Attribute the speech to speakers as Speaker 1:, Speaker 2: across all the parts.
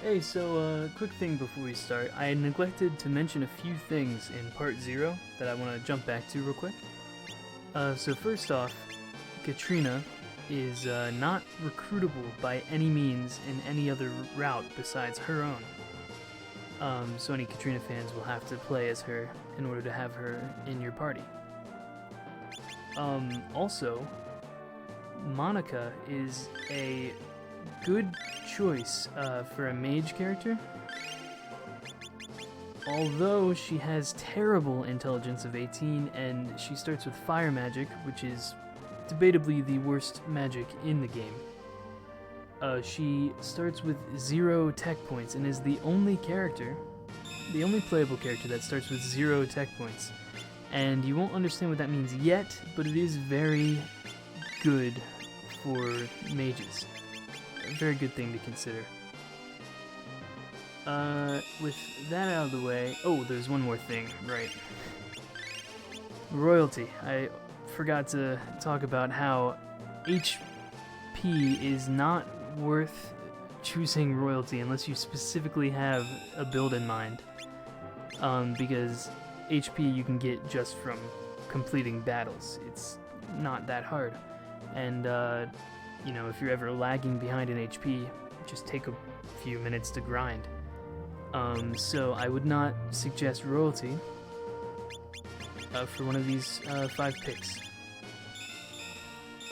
Speaker 1: Hey, so quick thing before we start. I neglected to mention a few things in part 0 that I want to jump back to real quick. So first off, Katrina is not recruitable by any means in any other route besides her own. So any Katrina fans will have to play as her in order to have her in your party. Also, Monica is a good choice for a mage character. Although she has terrible intelligence of 18 and she starts with fire magic, which is debatably the worst magic in the game. She starts with 0 tech points and is the only playable character that starts with 0 tech points. And you won't understand what that means yet, but it is very good for mages. A very good thing to consider. With that out of the way... Oh, there's one more thing, right. Royalty. I forgot to talk about how HP is not worth choosing royalty unless you specifically have a build in mind. Because HP you can get just from completing battles. It's not that hard. And, you know, if you're ever lagging behind in HP, just take a few minutes to grind. So I would not suggest royalty for one of these 5 picks.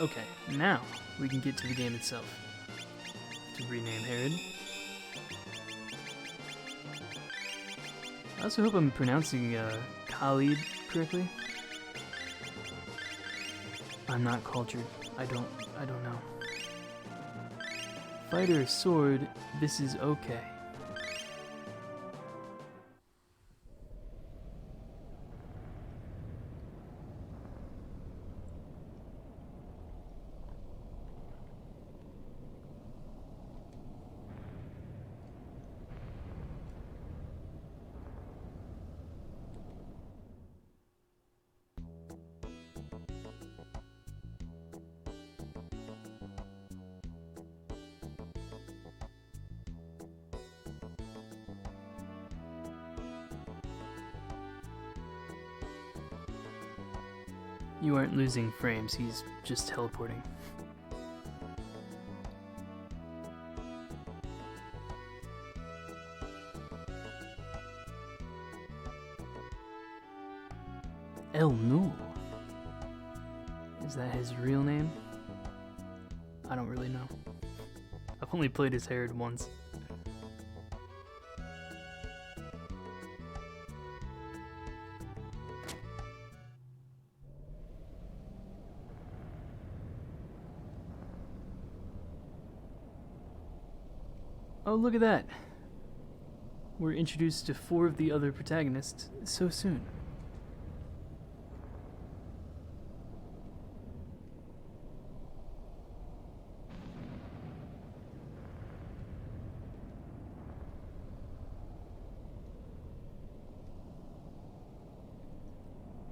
Speaker 1: Okay, now we can get to the game itself. To rename Herod. I also hope I'm pronouncing Khalid correctly. I'm not cultured. I don't know. Fighter sword, this is okay. You aren't losing frames, he's just teleporting. El Nul. Is that his real name? I don't really know. I've only played as Herod once. Oh, look at that! We're introduced to 4 of the other protagonists so soon.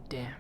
Speaker 1: Damn.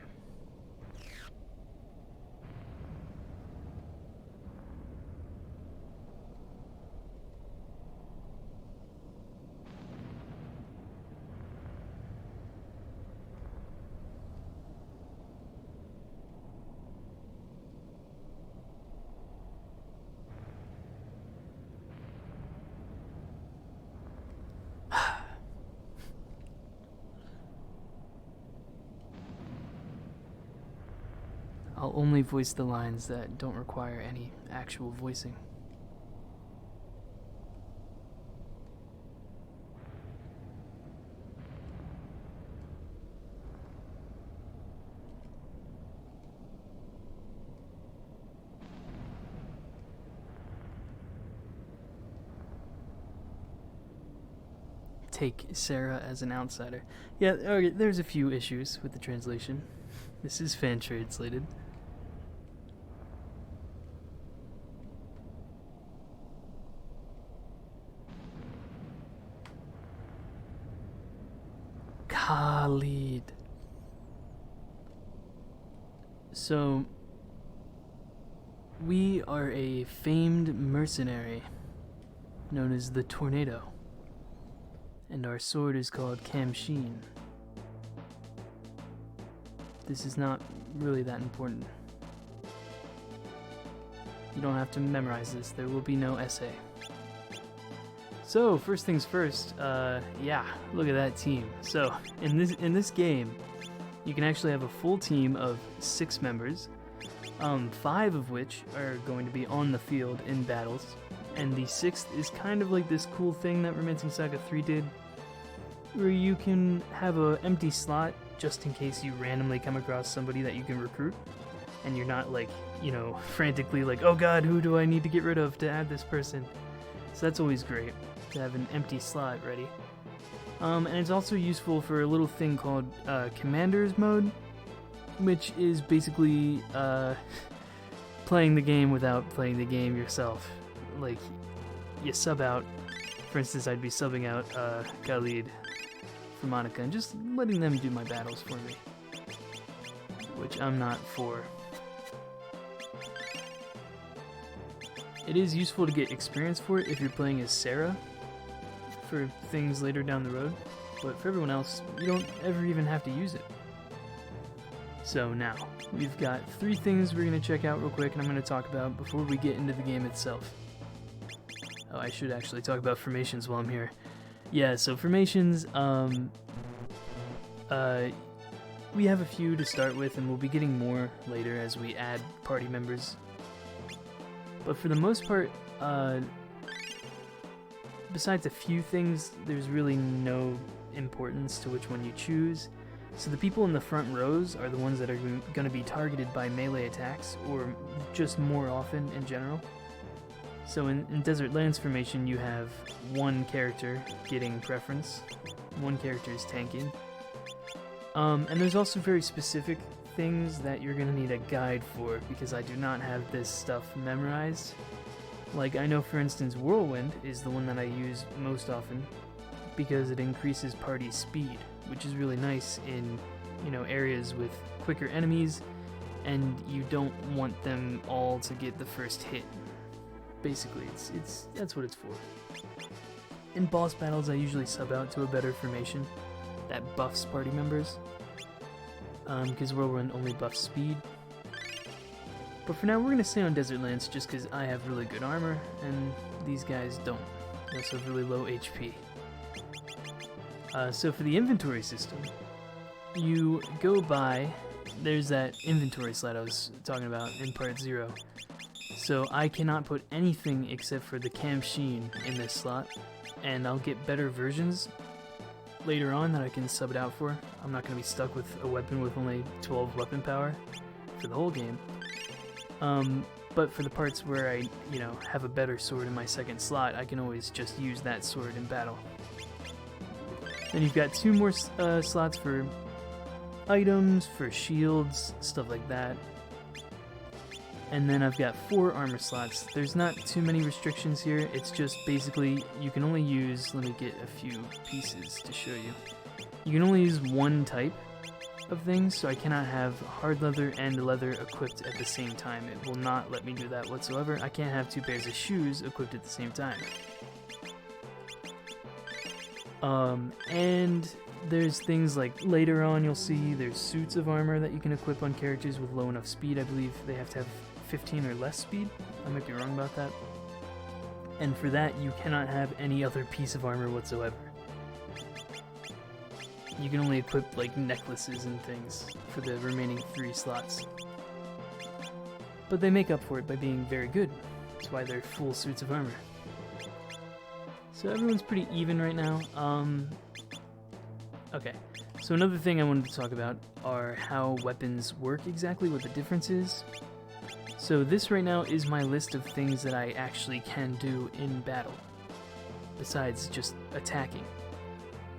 Speaker 1: I'll only voice the lines that don't require any actual voicing. Take Sarah as an outsider. Yeah, okay, there's a few issues with the translation. This is fan translated. Khalid. So, we are a famed mercenary known as the Tornado. And our sword is called Kamshin. This is not really that important. You don't have to memorize this. There will be no essay. So, first things first, yeah, look at that team. So, in this game, you can actually have a full team of 6 members, 5 of which are going to be on the field in battles, and the 6th is kind of like this cool thing that Romancing Saga 3 did, where you can have an empty slot just in case you randomly come across somebody that you can recruit, and you're not like, you know, frantically like, oh god, who do I need to get rid of to add this person? So that's always great, to have an empty slot ready. And it's also useful for a little thing called Commander's Mode, which is basically playing the game without playing the game yourself. Like, you sub out, for instance, I'd be subbing out Khalid for Monica and just letting them do my battles for me, which I'm not for. It is useful to get experience for it if you're playing as SaGa for things later down the road, but for everyone else, you don't ever even have to use it. So now, we've got 3 things we're going to check out real quick and I'm going to talk about before we get into the game itself. Oh, I should actually talk about formations while I'm here. Yeah, so formations, we have a few to start with and we'll be getting more later as we add party members. But for the most part, besides a few things, there's really no importance to which one you choose. So the people in the front rows are the ones that are going to be targeted by melee attacks, or just more often in general. So in Desert Lands formation, you have one character getting preference, one character is tanking. And there's also very specific things that you're going to need a guide for, because I do not have this stuff memorized. Like, I know, for instance, Whirlwind is the one that I use most often because it increases party speed, which is really nice in, you know, areas with quicker enemies, and you don't want them all to get the first hit. Basically, that's what it's for. In boss battles, I usually sub out to a better formation that buffs party members, because Whirlwind only buffs speed. But for now, we're going to stay on Desert Lands just because I have really good armor, and these guys don't. They also have really low HP. So for the inventory system, you go by, there's that inventory slot I was talking about in part 0. So I cannot put anything except for the Kamshin in this slot, and I'll get better versions later on that I can sub it out for. I'm not going to be stuck with a weapon with only 12 weapon power for the whole game. But for the parts where I, you know, have a better sword in my second slot, I can always just use that sword in battle. Then you've got 2 more slots for items, for shields, stuff like that. And then I've got 4 armor slots. There's not too many restrictions here. It's just basically you can only use, let me get a few pieces to show you. You can only use one type of things, so I cannot have hard leather and leather equipped at the same time. It will not let me do that whatsoever. I can't have 2 pairs of shoes equipped at the same time. And there's things like later on you'll see there's suits of armor that you can equip on characters with low enough speed. I believe they have to have 15 or less speed. I might be wrong about that. And for that, you cannot have any other piece of armor whatsoever. You can only equip like necklaces and things for the remaining 3 slots. But they make up for it by being very good. That's why they're full suits of armor. So everyone's pretty even right now. Okay, so another thing I wanted to talk about are how weapons work exactly, what the difference is. So this right now is my list of things that I actually can do in battle, besides just attacking.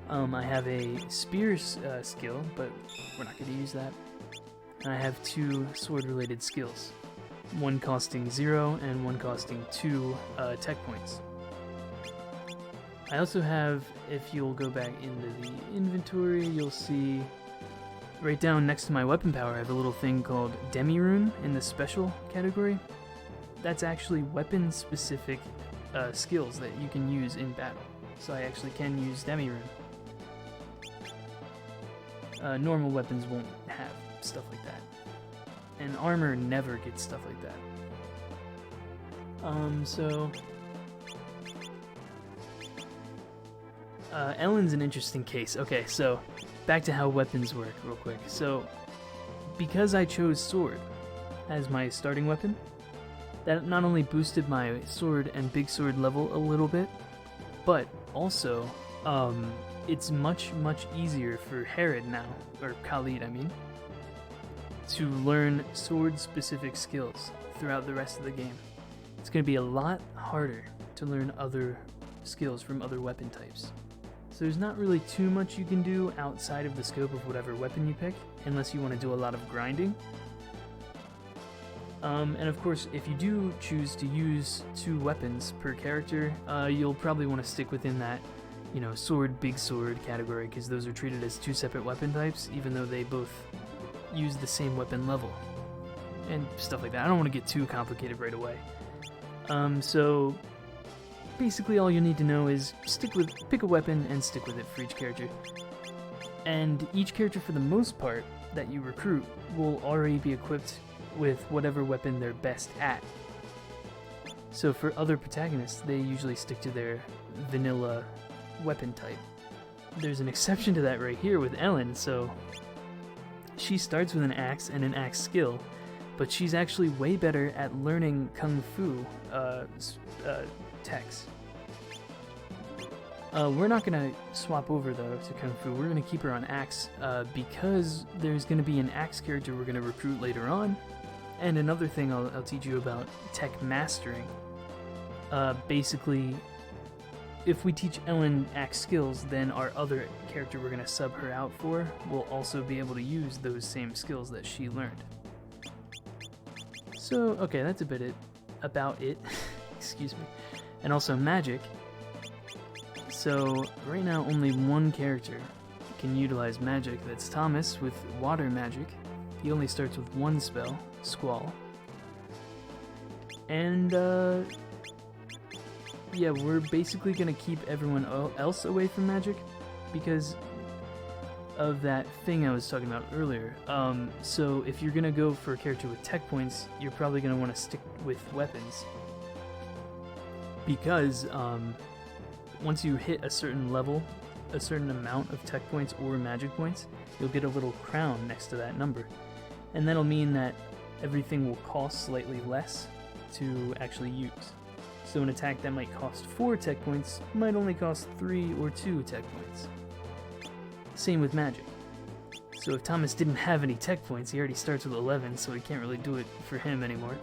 Speaker 1: I have a spear skill, but we're not going to use that. And I have 2 sword-related skills, one costing 0 and one costing 2 tech points. I also have, if you'll go back into the inventory, you'll see right down next to my weapon power, I have a little thing called Demi-Rune in the special category. That's actually weapon-specific skills that you can use in battle. so I actually can use Demi-Rune. Normal weapons won't have stuff like that. And armor never gets stuff like that. Ellen's an interesting case. Okay, so back to how weapons work real quick. So, because I chose sword as my starting weapon, that not only boosted my sword and big sword level a little bit, but also, it's much easier for Khalid now, or Khalid I mean, to learn sword-specific skills throughout the rest of the game. It's going to be a lot harder to learn other skills from other weapon types. So there's not really too much you can do outside of the scope of whatever weapon you pick, unless you want to do a lot of grinding. And of course, if you do choose to use 2 weapons per character, you'll probably want to stick within that, you know, sword, big sword category, because those are treated as 2 separate weapon types, even though they both use the same weapon level. And stuff like that. I don't want to get too complicated right away. So basically all you need to know is pick a weapon and stick with it for each character. And each character, for the most part, that you recruit will already be equipped with whatever weapon they're best at. So for other protagonists, they usually stick to their vanilla weapon type. There's an exception to that right here with Ellen, so she starts with an axe and an axe skill, but she's actually way better at learning Kung Fu techs. We're not going to swap over, though, to Kung Fu. We're going to keep her on axe, because there's going to be an axe character we're going to recruit later on. And another thing I'll teach you about tech mastering. Basically, if we teach Ellen axe skills, then our other character we're going to sub her out for will also be able to use those same skills that she learned. So, okay, that's a bit about it. Excuse me. And also magic. So, right now only one character can utilize magic. That's Thomas with water magic. He only starts with 1 spell, Squall. And, yeah, we're basically going to keep everyone else away from magic because of that thing I was talking about earlier. So if you're going to go for a character with tech points, you're probably going to want to stick with weapons. Because once you hit a certain level, a certain amount of tech points or magic points, you'll get a little crown next to that number. And that'll mean that everything will cost slightly less to actually use. So an attack that might cost 4 tech points might only cost 3 or 2 tech points. Same with magic. So if Thomas didn't have any tech points, he already starts with 11, so we can't really do it for him anymore.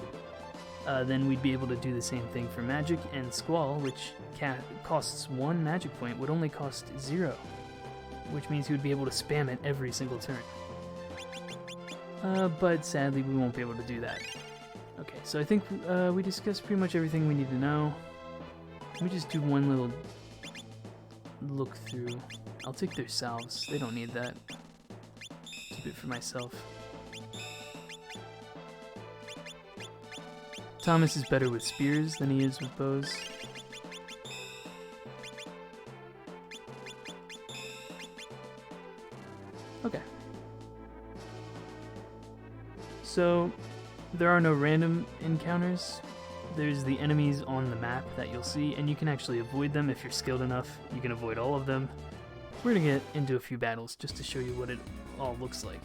Speaker 1: Then we'd be able to do the same thing for magic, and Squall, which costs 1 magic point, would only cost 0, which means he would be able to spam it every single turn. But sadly we won't be able to do that. Okay, so I think we discussed pretty much everything we need to know. Let me just do one little look through. I'll take their salves, they don't need that. Keep it for myself. Thomas is better with spears than he is with bows. Okay. So, there are no random encounters. There's the enemies on the map that you'll see, and you can actually avoid them if you're skilled enough. You can avoid all of them. We're gonna get into a few battles just to show you what it all looks like.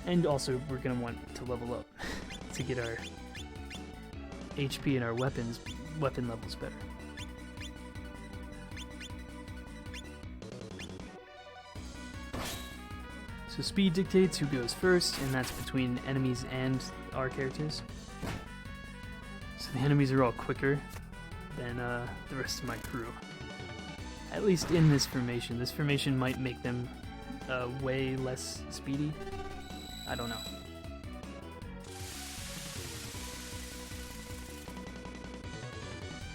Speaker 1: And also, we're gonna want to level up to get our HP and our weapon levels better. So speed dictates who goes first, and that's between enemies and our characters. So the enemies are all quicker than the rest of my crew. At least in this formation. This formation might make them way less speedy. I don't know.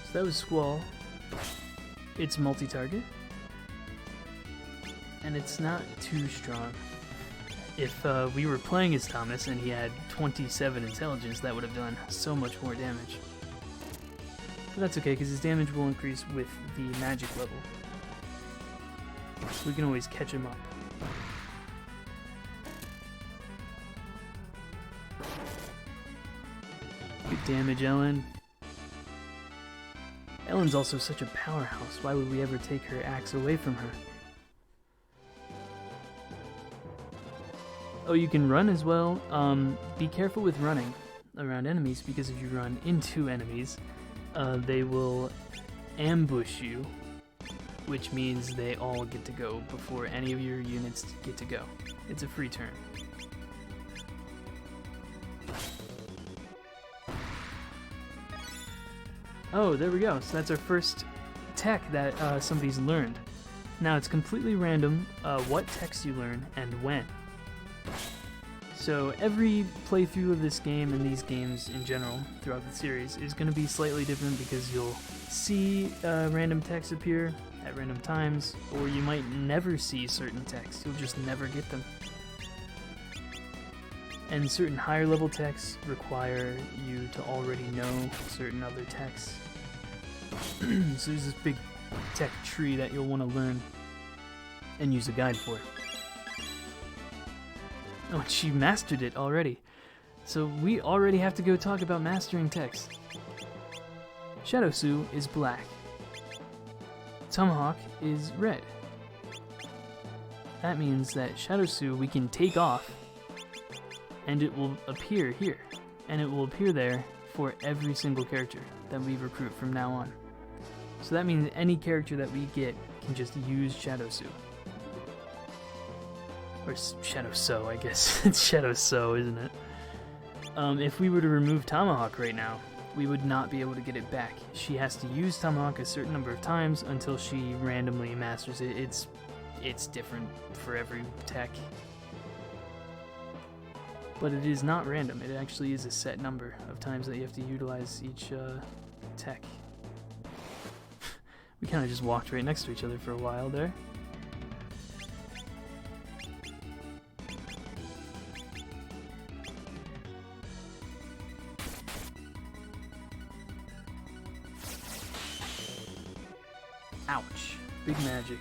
Speaker 1: So that was Squall. It's multi-target. And it's not too strong. If we were playing as Thomas and he had 27 intelligence, that would have done so much more damage. But that's okay, because his damage will increase with the magic level. So we can always catch him up. Good damage, Ellen. Ellen's also such a powerhouse. Why would we ever take her axe away from her? Oh, you can run as well. Be careful with running around enemies, because if you run into enemies, they will ambush you, which means they all get to go before any of your units get to go. It's a free turn. Oh, there we go. So that's our first tech that somebody's learned. Now it's completely random what techs you learn and when. So every playthrough of this game and these games in general throughout the series is going to be slightly different, because you'll see random techs appear at random times, or you might never see certain techs. You'll just never get them. And certain higher level techs require you to already know certain other techs. So there's this big tech tree that you'll want to learn and use a guide for. Oh, and she mastered it already. So we already have to go talk about mastering techs. Shadow Su is black. Tomahawk is red. That means that Shadow Su we can take off, and it will appear here. And it will appear there for every single character that we recruit from now on. So that means any character that we get can just use Shadow Su. Or Shadow So, I guess. It's Shadow So, isn't it? If we were to remove Tomahawk right now, we would not be able to get it back. She has to use Tomahawk a certain number of times until she randomly masters it. It's different for every tech. But it is not random. It actually is a set number of times that you have to utilize each tech. We kind of just walked right next to each other for a while there. Ouch. Big magic.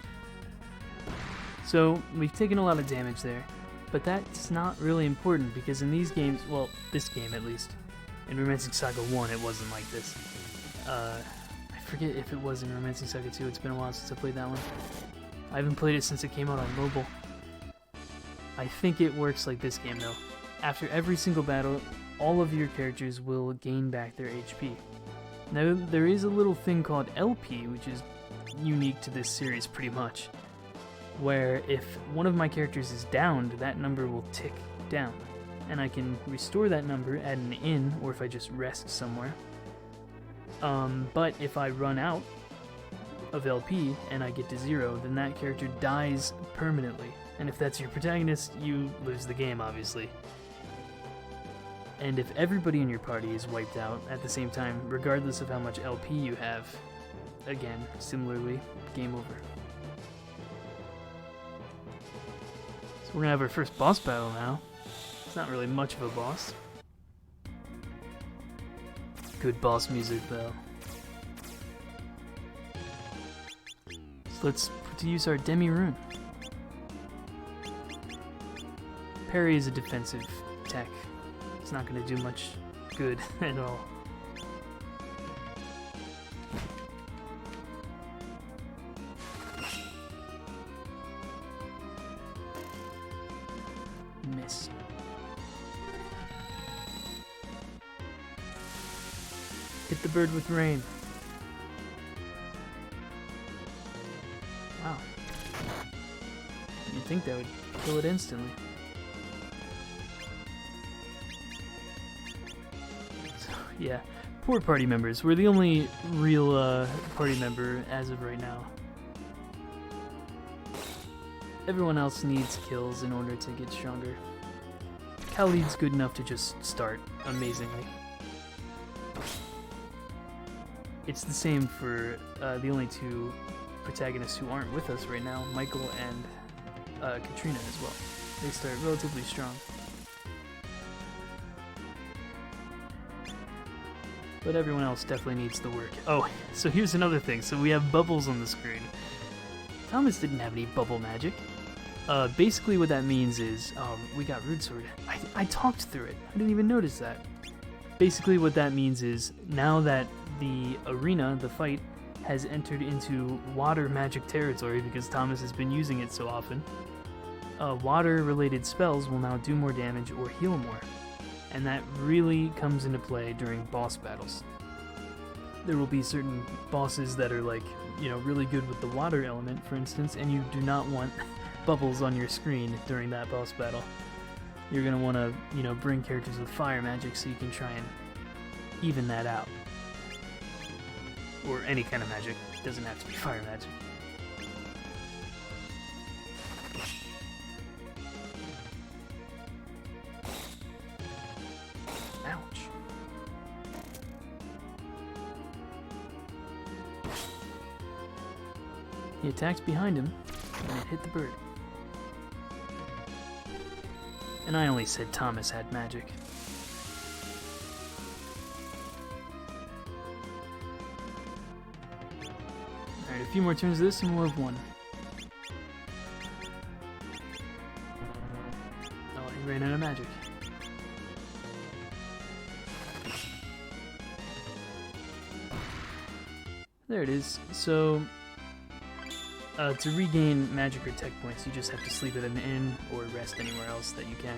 Speaker 1: So, we've taken a lot of damage there, but that's not really important, because in these games, well, this game at least, in Romancing Saga 1 it wasn't like this. I forget if it was in Romancing Saga 2, it's been a while since I played that one. I haven't played it since it came out on mobile. I think it works like this game though. After every single battle, all of your characters will gain back their HP. Now, there is a little thing called LP, which is unique to this series pretty much, where if one of my characters is downed, that number will tick down, and I can restore that number at an inn, or if I just rest somewhere. But if I run out of LP and I get to 0, then that character dies permanently, and if that's your protagonist, you lose the game, obviously. And if everybody in your party is wiped out at the same time, regardless of how much LP you have, again, similarly, game over. So we're gonna have our first boss battle now. It's not really much of a boss. Good boss music, though. So let's put to use our Demi Rune. Parry is a defensive tech. It's not gonna do much good at all. Miss. Hit the bird with rain. Wow. You'd think that would kill it instantly. So, yeah. Poor party members. We're the only real party member as of right now. Everyone else needs kills in order to get stronger. Khalid's good enough to just start amazingly. It's the same for the only two protagonists who aren't with us right now, Michael and Katrina as well. They start relatively strong. but everyone else definitely needs the work. Oh, so here's another thing. So we have bubbles on the screen. Thomas didn't have any bubble magic. Basically what that means is, we got Root Sword. I talked through it. I didn't even notice that. Basically what that means is, now that the arena, the fight, has entered into water magic territory because Thomas has been using it so often, water-related spells will now do more damage or heal more. And that really comes into play during boss battles. There will be certain bosses that are like, you know, really good with the water element, for instance, and you do not want bubbles on your screen during that boss battle. You're going to want to, you know, bring characters with fire magic so you can try and even that out. Or any kind of magic. It doesn't have to be fire magic. Ouch. He attacks behind him, and it hit the bird. And I only said Thomas had magic. Alright, a few more turns of this and we'll have one. Oh, he ran out of magic. There it is. So, to regain magic or tech points, you just have to sleep at an inn or rest anywhere else that you can.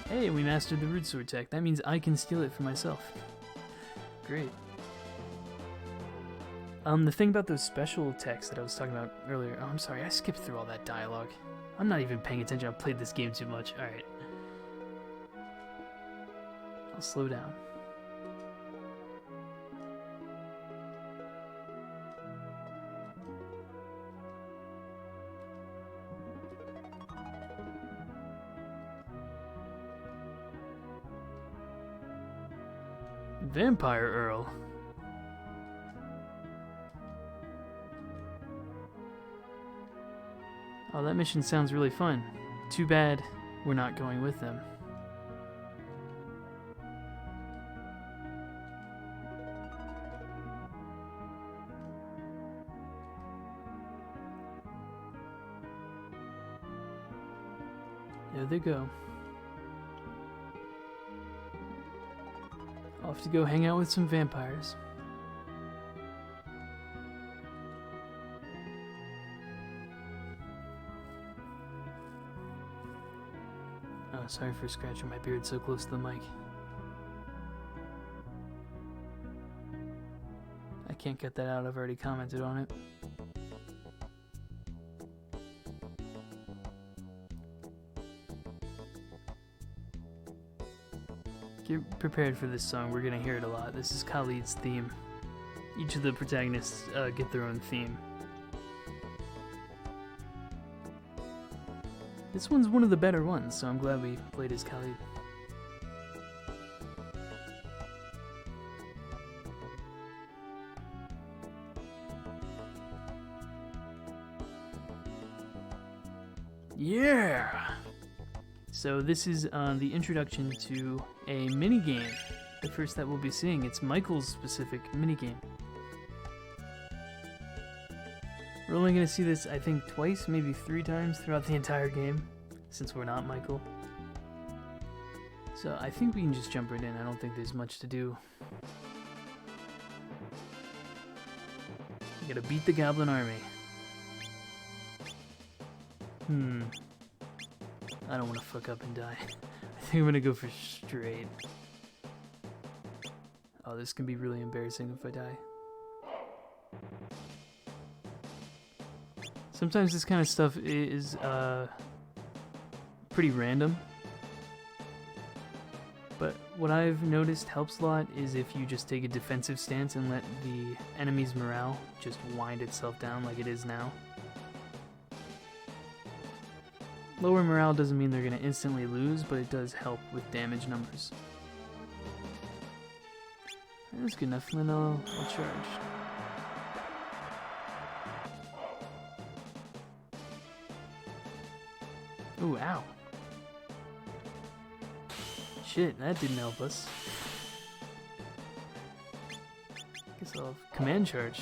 Speaker 1: Hey, we mastered the Root Sword tech. That means I can steal it for myself. Great. The thing about those special techs that I was talking about earlier... Oh, I'm sorry, I skipped through all that dialogue. I'm not even paying attention. I've played this game too much. Alright. I'll slow down. Vampire Earl. Oh, that mission sounds really fun. Too bad we're not going with them. There they go. Off to go hang out with some vampires. Oh, sorry for scratching my beard so close to the mic. I can't cut that out, I've already commented on it. Get prepared for this song, we're gonna hear it a lot. This is Khalid's theme. Each of the protagonists get their own theme. This one's one of the better ones, so I'm glad we played as Khalid. Yeah! So this is the introduction to a minigame. The first that we'll be seeing. It's Michael's specific minigame. We're only going to see this, I think, twice, maybe 3 times throughout the entire game, since we're not Michael. So I think we can just jump right in. I don't think there's much to do. You gotta beat the Goblin Army. I don't want to fuck up and die. I think I'm gonna go for straight. Oh, this can be really embarrassing if I die. Sometimes this kind of stuff is pretty random. But what I've noticed helps a lot is if you just take a defensive stance and let the enemy's morale just wind itself down like it is now. Lower morale doesn't mean they're going to instantly lose, but it does help with damage numbers. That's good enough, and then I'll charge. Ooh, ow. Shit, that didn't help us. So, command charge.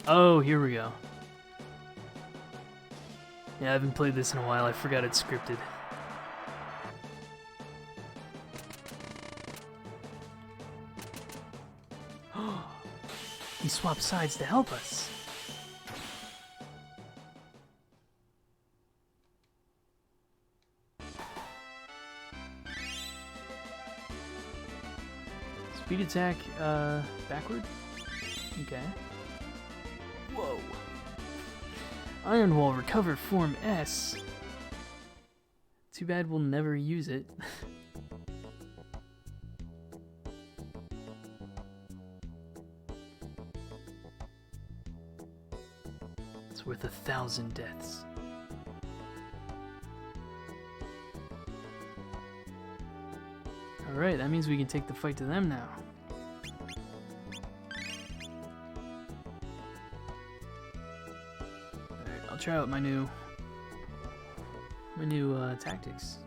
Speaker 1: Oh, here we go. Yeah, I haven't played this in a while. I forgot it's scripted. He swapped sides to help us. Speed attack, backward? Okay. Whoa. Iron Wall, recover form S. Too bad we'll never use it. It's worth 1,000 deaths. Alright, that means we can take the fight to them now. Alright, I'll try out my new tactics.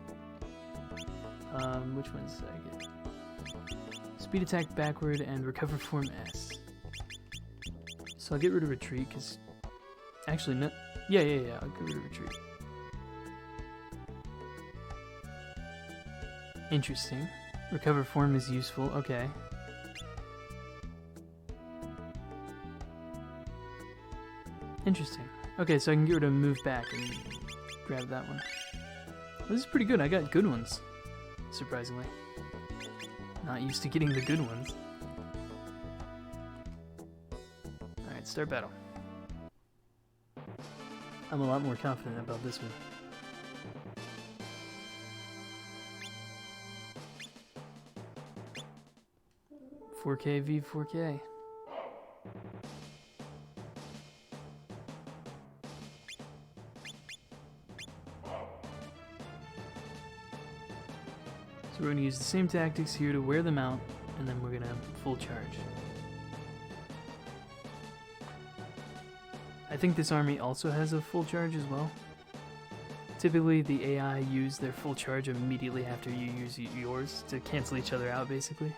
Speaker 1: Which ones did I get? Speed attack backward and recover form S. So I'll get rid of retreat, because... Actually, no... Yeah, I'll get rid of retreat. Interesting. Recover form is useful, okay. Interesting. Okay, so I can get rid of move back and grab that one. Well, this is pretty good, I got good ones. Surprisingly. Not used to getting the good ones. Alright, start battle. I'm a lot more confident about this one. "4K v 4K. So we're going to use the same tactics here to wear them out, and then we're going to full charge. I think this army also has a full charge as well. Typically, the AI use their full charge immediately after you use yours to cancel each other out, basically.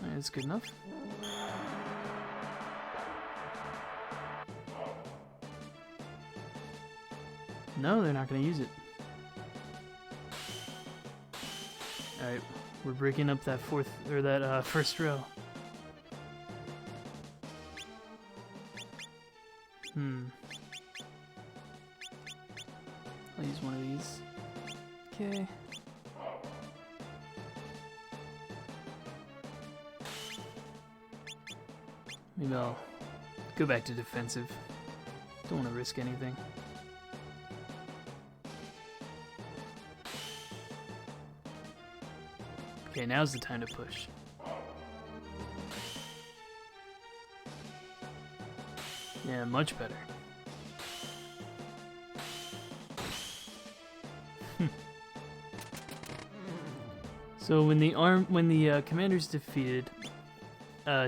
Speaker 1: Alright, that's good enough. No, they're not going to use it. Alright, we're breaking up that first row. I'll use one of these. Okay. Maybe I'll go back to defensive. Don't want to risk anything. Okay, now's the time to push. Yeah, much better. So when the commander's defeated,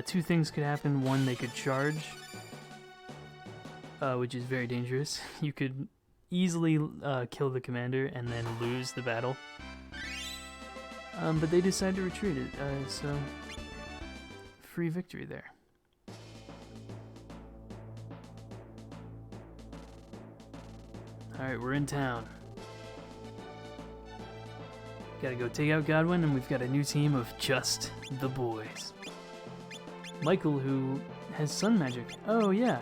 Speaker 1: two things could happen. One, they could charge, which is very dangerous. You could easily kill the commander and then lose the battle. But they decide to retreat it, so free victory there. Alright, we're in town. Gotta go take out Godwin, and we've got a new team of just the boys. Michael, who has sun magic. Oh yeah.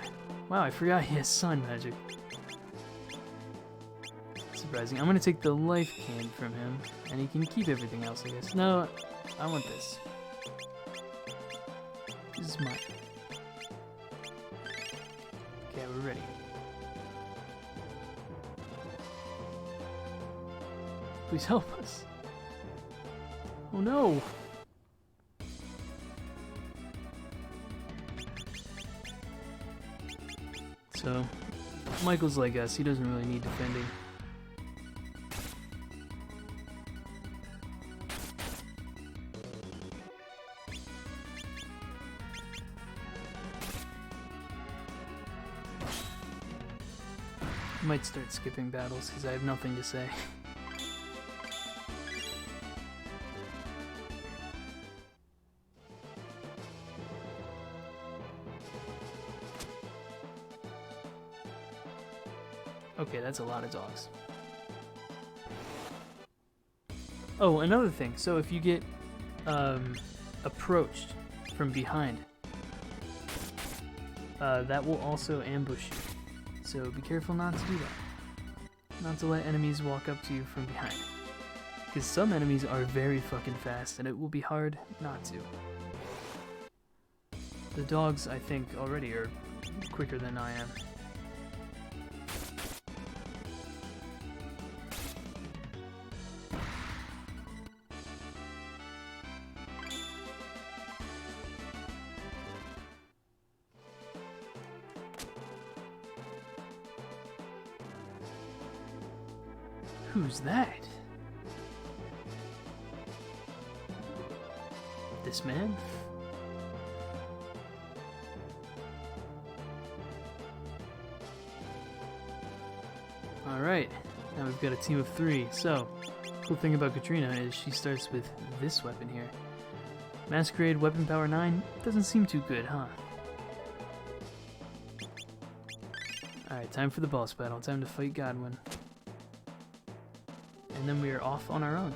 Speaker 1: Wow, I forgot he has sun magic. Surprising. I'm gonna take the life cane from him, and he can keep everything else, I guess. No, I want this. This is mine. Okay, we're ready. Please help us. Oh no! So, Michael's like us, he doesn't really need defending. I might start skipping battles because I have nothing to say. Okay, that's a lot of dogs. Oh, another thing. So if you get approached from behind, that will also ambush you. So be careful not to do that. Not to let enemies walk up to you from behind. Because some enemies are very fucking fast, and it will be hard not to. The dogs, I think, already are quicker than I am. Who's that? This man? Alright, now we've got a team of 3. So, cool thing about Katrina is she starts with this weapon here. Masquerade weapon power 9 doesn't seem too good, huh? Alright, time for the boss battle. Time to fight Godwin. And then we are off on our own.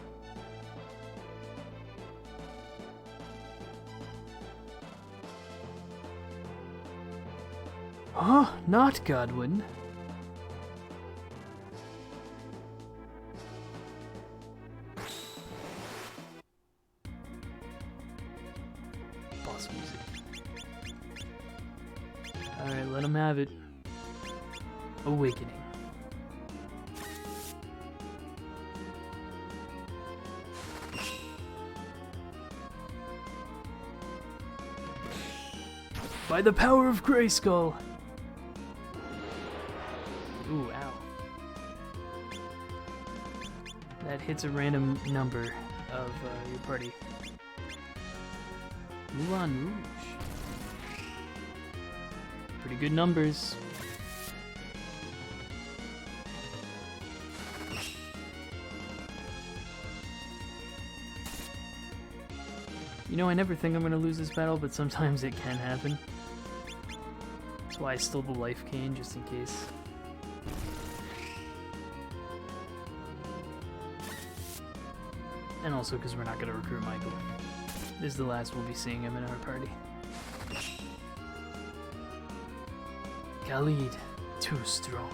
Speaker 1: Huh? Not Godwin. Boss music. Alright, let him have it. Awakening. By the power of Grayskull! Ooh, ow. That hits a random number of your party. Moulin Rouge. Pretty good numbers. You know, I never think I'm going to lose this battle, but sometimes it can happen. That's why I stole the life cane, just in case. And also because we're not going to recruit Michael. This is the last we'll be seeing him in our party. Khalid, too strong.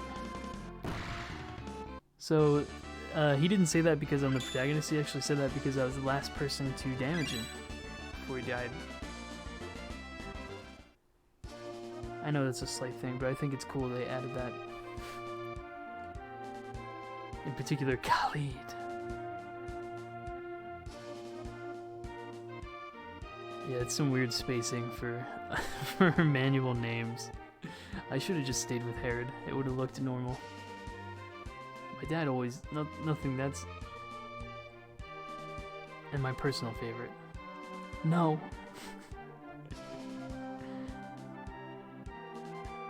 Speaker 1: So, he didn't say that because I'm the protagonist, he actually said that because I was the last person to damage him before he died. I know that's a slight thing, but I think it's cool they added that. In particular, Khalid. Yeah, it's some weird spacing for for manual names. I should have just stayed with Herod. It would have looked normal. My dad always... nothing that's... And my personal favorite. No.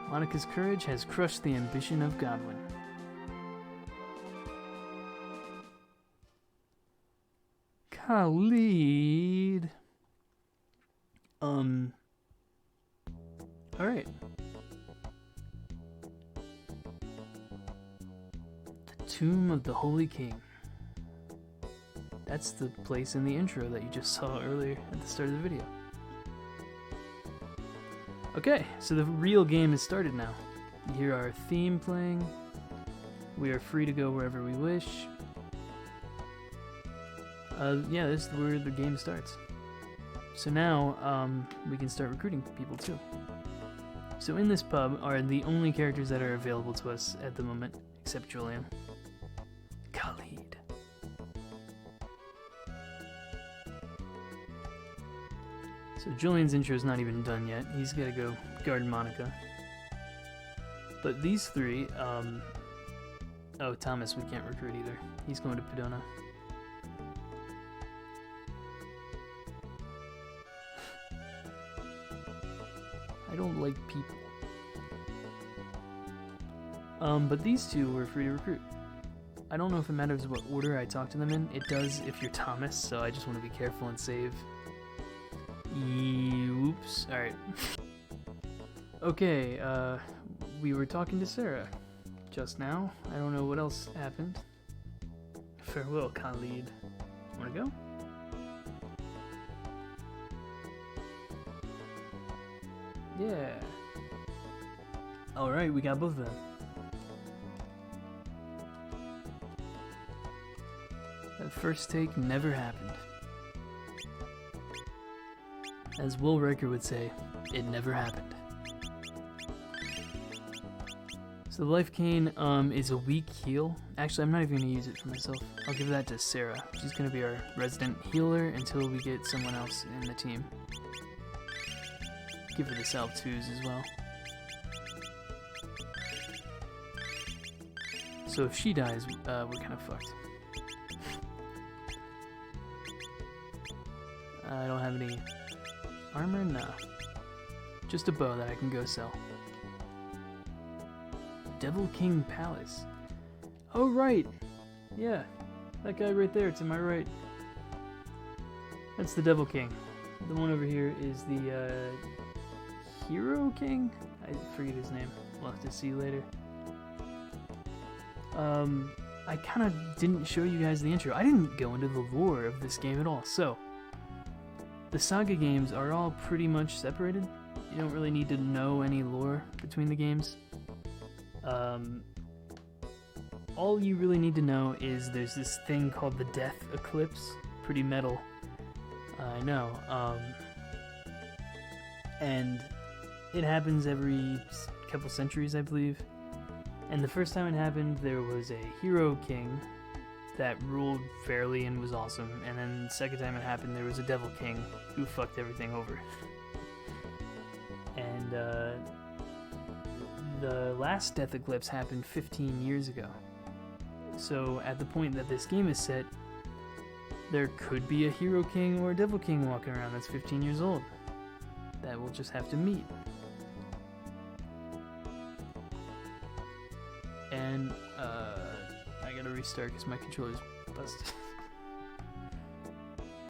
Speaker 1: Monica's courage has crushed the ambition of Godwin. Khalid. Alright. The Tomb of the Holy King. That's the place in the intro that you just saw earlier at the start of the video. Okay, so the real game has started now. You hear our theme playing. We are free to go wherever we wish. Yeah, this is where the game starts. So now, we can start recruiting people too. So in this pub are the only characters that are available to us at the moment, except Julian. Khalid. So Julian's intro is not even done yet. He's gotta go guard Monica. But these three, oh, Thomas we can't recruit either. He's going to Padona. I don't like people. But these two were free to recruit. I don't know if it matters what order I talk to them in. It does if you're Thomas, so I just want to be careful and save. Oops. Alright. Okay, we were talking to Sarah just now. I don't know what else happened. Farewell, Khalid. Wanna go? Yeah. Alright, we got both of them. That first take never happened. As Will Riker would say, it never happened. So the life cane is a weak heal. Actually, I'm not even going to use it for myself. I'll give that to Sarah. She's going to be our resident healer until we get someone else in the team. Give her the Salve 2s as well. So if she dies, we're kind of fucked. I don't have any armor? No. Just a bow that I can go sell. Devil King Palace. Oh, right! Yeah, that guy right there, to my right. That's the Devil King. The one over here is the, Hero King? I forget his name. We'll have to see later. I kind of didn't show you guys the intro. I didn't go into the lore of this game at all, so... The SaGa games are all pretty much separated. You don't really need to know any lore between the games. All you really need to know is there's this thing called the Death Eclipse. Pretty metal. I know. And it happens every couple centuries, I believe. And the first time it happened, there was a Hero King that ruled fairly and was awesome. And then the second time it happened, there was a Devil King who fucked everything over. And the last Death Eclipse happened 15 years ago. So at the point that this game is set, there could be a Hero King or a Devil King walking around that's 15 years old. That we'll just have to meet. And I gotta restart because my controller's busted.